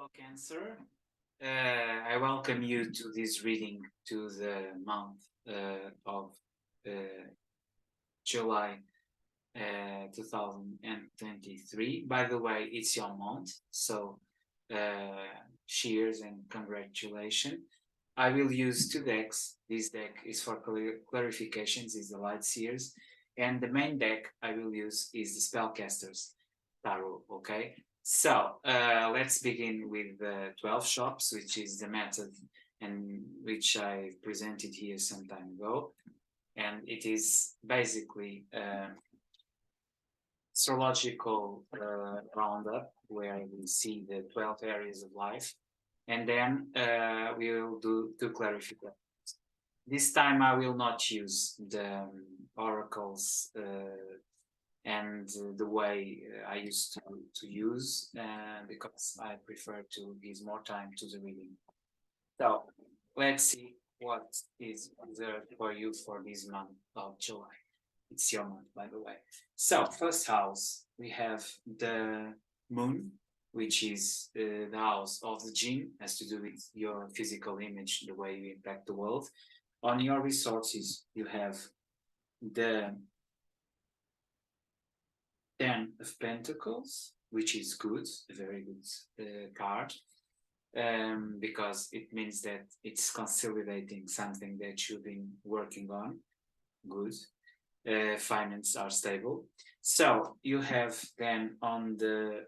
Hello, Cancer. I welcome you to this reading to the month of July 2023. By the way, it's your month, so cheers and congratulations. I will use two decks. This deck is for clarifications, is the Light Seers, and the main deck I will use is the Spellcasters Tarot, okay? So let's begin with the 12 shops, which is the method and which I presented here some time ago. And it is basically astrological roundup where we see the 12 areas of life. And then we will do two clarifications. This time I will not use the oracles and the way I used to use because I prefer to give more time to the reading. So let's see what is reserved for you for this month of July. It's your month, by the way. So first house, we have the moon, which is the house of the gene, has to do with your physical image, the way you impact the world. On your resources, you have the 10 of Pentacles, which is good, a very good card, because it means that it's consolidating something that you've been working on. Good. Finance are stable. So you have then on the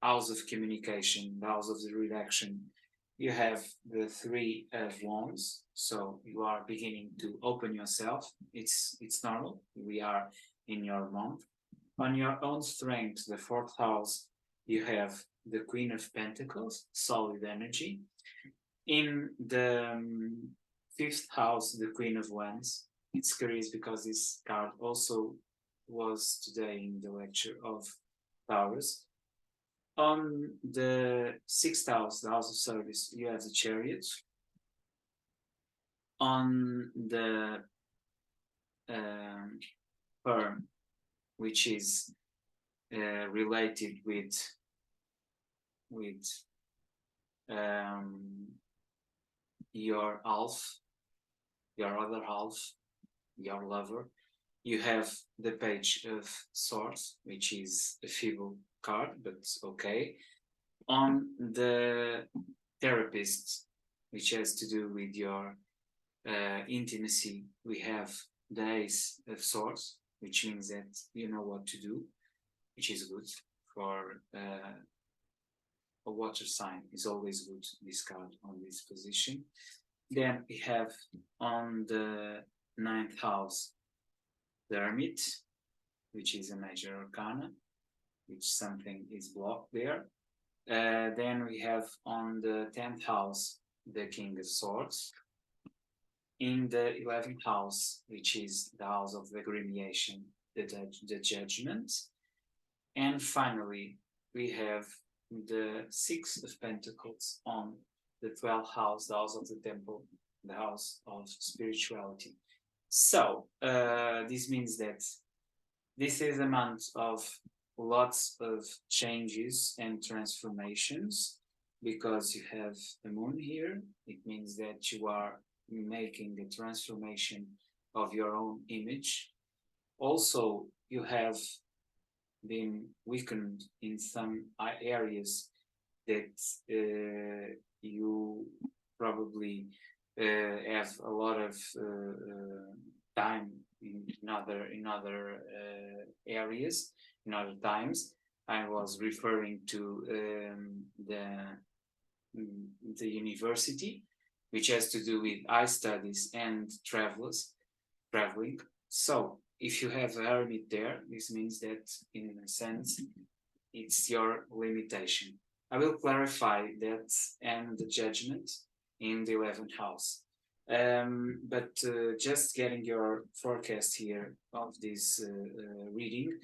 house of communication, the house of the redaction, you have the 3 of Wands. So you are beginning to open yourself. It's normal. We are in your month. On your own strength, the 4th house, you have the Queen of Pentacles, solid energy. In the 5th house, the Queen of Wands. It's curious because this card also was today in the lecture of Taurus. On the 6th house, the house of service, you have the Chariot. On the Firm, which is related with your half, your other half, your lover. You have the Page of Swords, which is a feeble card, but okay. On the Therapist, which has to do with your intimacy, we have the Ace of Swords, which means that you know what to do, which is good for a water sign. Is always good, this card on this position. Then we have on the 9th house, the Hermit, which is a major arcana, which something is blocked there. Then we have on the 10th house, the King of Swords. In the 11th house, which is the house of the Grimiation, the Judgment. And finally, we have the 6 of Pentacles on the 12th house, the house of the Temple, the house of spirituality. So this means that this is a month of lots of changes and transformations because you have the moon here. It means that you are making a transformation of your own image. Also, you have been weakened in some areas that you probably have a lot of time in other areas, in other times. I was referring to the university, which has to do with eye studies and traveling. So if you have a hermit there, this means that in a sense, it's your limitation. I will clarify that and the Judgment in the 11th house. But just getting your forecast here of this reading,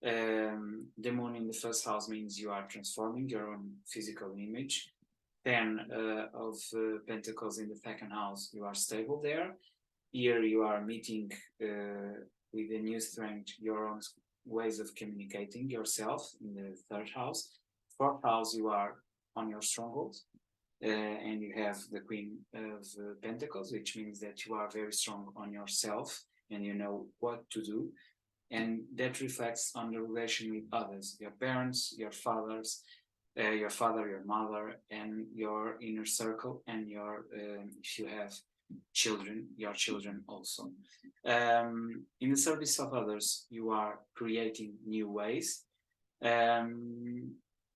the moon in the 1st house means you are transforming your own physical image. 10 of Pentacles in the 2nd house, you are stable there. Here you are meeting with a new strength your own ways of communicating yourself in the 3rd house. 4th house, you are on your stronghold. And you have the Queen of Pentacles, which means that you are very strong on yourself and you know what to do. And that reflects on the relation with others, your parents, your fathers, your father, your mother, and your inner circle, and your if you have children, your children also. In the service of others, you are creating new ways.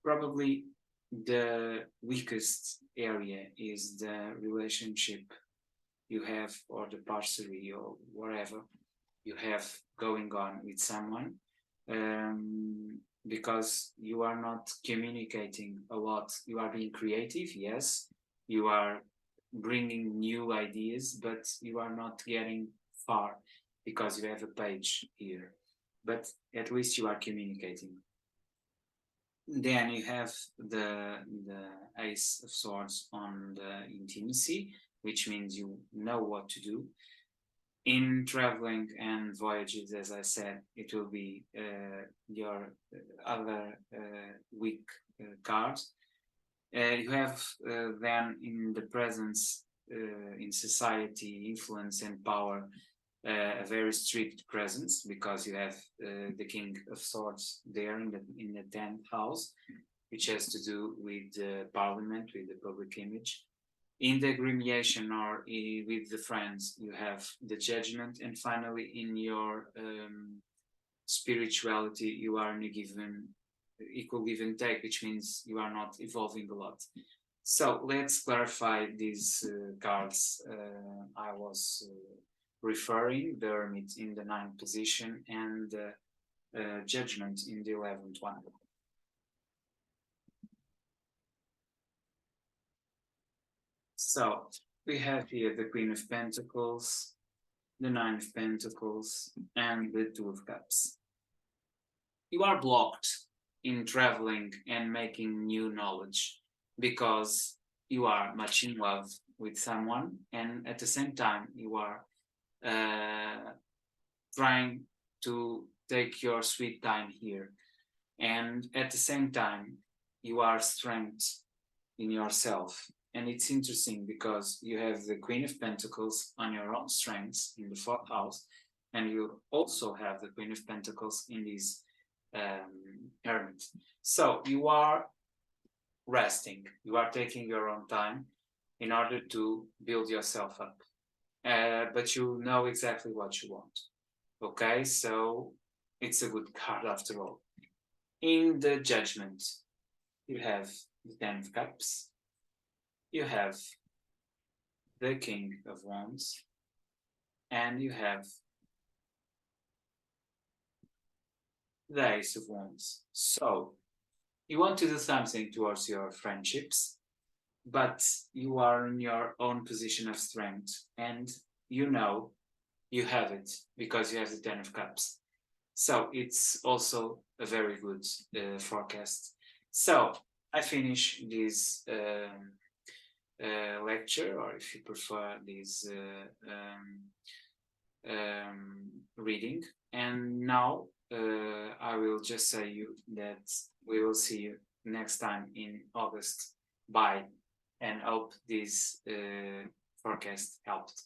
Probably the weakest area is the relationship you have, or the parcery, or whatever you have going on with someone, because you are not communicating a lot. You are being creative, yes, you are bringing new ideas, but you are not getting far because you have a page here, but at least you are communicating. Then you have the Ace of Swords on the intimacy, which means you know what to do. In traveling and voyages, as I said, it will be your other weak card. You have then in the presence in society, influence and power, a very strict presence, because you have the King of Swords there in the 10th house, which has to do with the parliament, with the public image. In the gremiation or with the friends, you have the Judgment, and finally in your spirituality, you are in a given equal give and take, which means you are not evolving a lot. So let's clarify these cards I was referring: the Hermit in the 9th position and Judgment in the 11th one. So we have here the Queen of Pentacles, the Nine of Pentacles, and the Two of Cups. You are blocked in traveling and making new knowledge because you are much in love with someone, and at the same time you are trying to take your sweet time here, and at the same time you are strength in yourself. And it's interesting because you have the Queen of Pentacles on your own strengths in the 4th house, and you also have the Queen of Pentacles in this Hermit. So you are resting, you are taking your own time in order to build yourself up, but you know exactly what you want. Okay, so it's a good card after all. In the Judgment, you have the 10 of Cups, you have the King of Wands, and you have the Ace of Wands. So you want to do something towards your friendships, but you are in your own position of strength, and you know you have it because you have the 10 of Cups. So it's also a very good forecast. So I finish this lecture, or if you prefer this reading, and now I will just say you that we will see you next time in August. Bye, and hope this forecast helped.